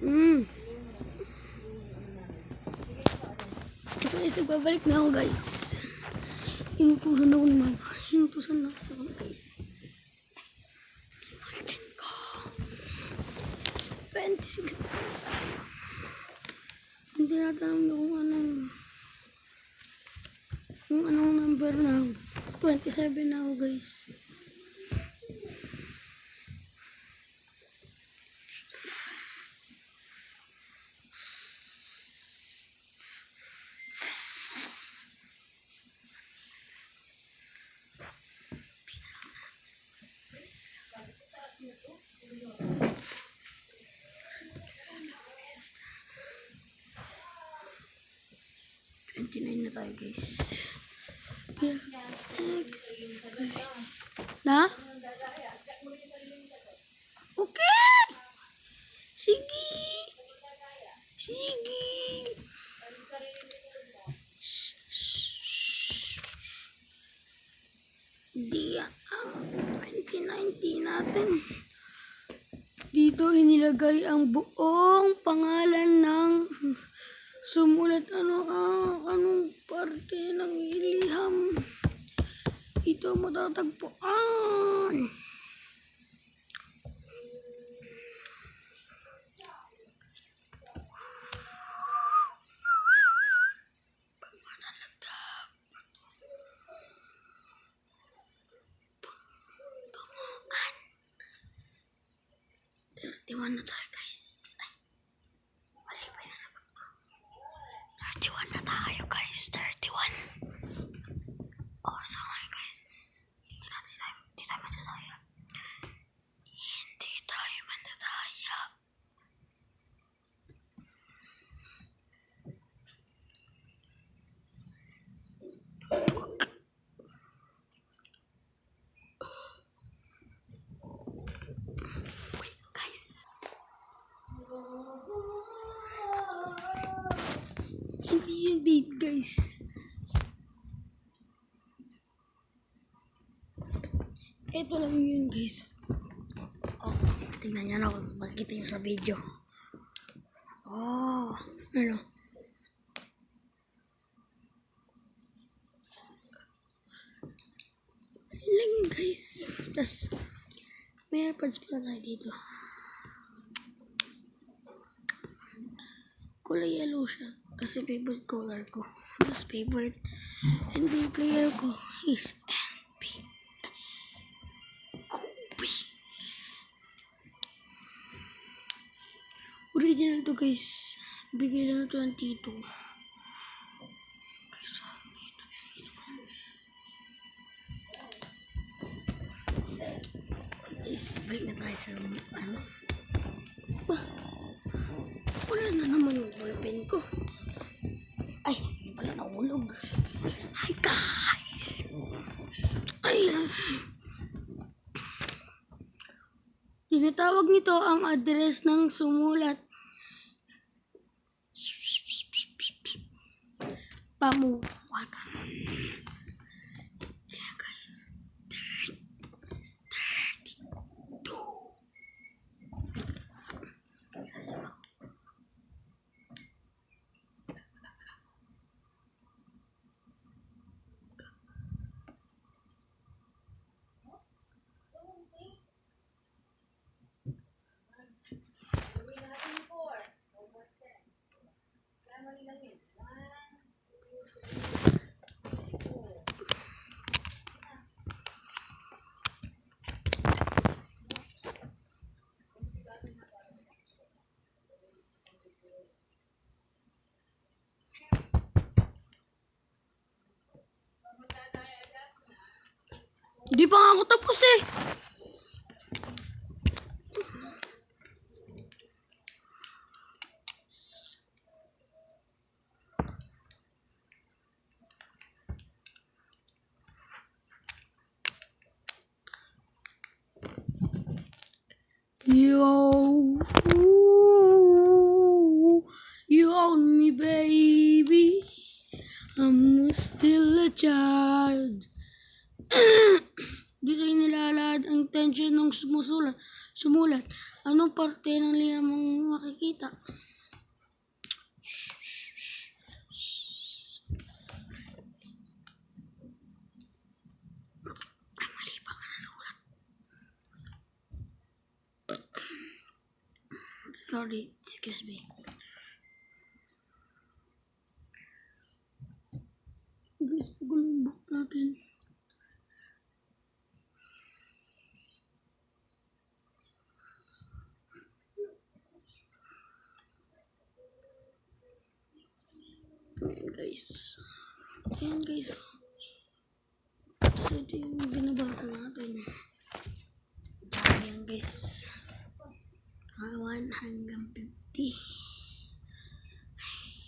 Ito guys, nagbabalik na ako guys. Inutusan ako ni mama. Inutusan na kasi ako guys. Inutusan ko. 26 na. Hindi tinatanong na kung anong number na ako. 27 na ako guys. Na tayo guys. Na? Okay. Sige. Sige. Di ang 2019 natin. Dito inilagay ang buong pangalan ng sumulat anong parte ng iliham. Ito matatagpuan. Pagmanalag. 31 na tayo guys. Ay, mali pa yung nasagot ko. 31 na tayo guys. 31. So ngayon guys, hindi tayo mandadaya. Hindi tayo mandadaya. Wait guys. Hindi yun babe guys. Ito lang yun guys. Oh, tingnan nyo na kung makikita nyo sa video. Oh, ano? Ayun lang yun guys. Tapos, may AirPods pala tayo dito. Kulay yellow siya. Kasi favorite color ko. Mas favorite NBA player ko is Kobe. Original to guys. Bigay lang na 22. Guys, balik na tayo sa ano. Wala na naman yung ballpen ko. Ay, wala na ulog. Hi guys. Ay. Tinatawag nito ang address ng sumulat. Pamuwatan. Ayan guys. 32. Di pa nga ako tapos eh. Yo, you own me, baby. I'm still a child. Dito nilalad ang tension ng sumulat. Anong parte ng Liam ang makikita? Ay, mali pa nga nasulat. Sorry, excuse me. Guys, pag-ulubok natin. Ayan guys. Ayan guys. Tapos ito yung binabasa natin. Ayan guys. 1 hanggang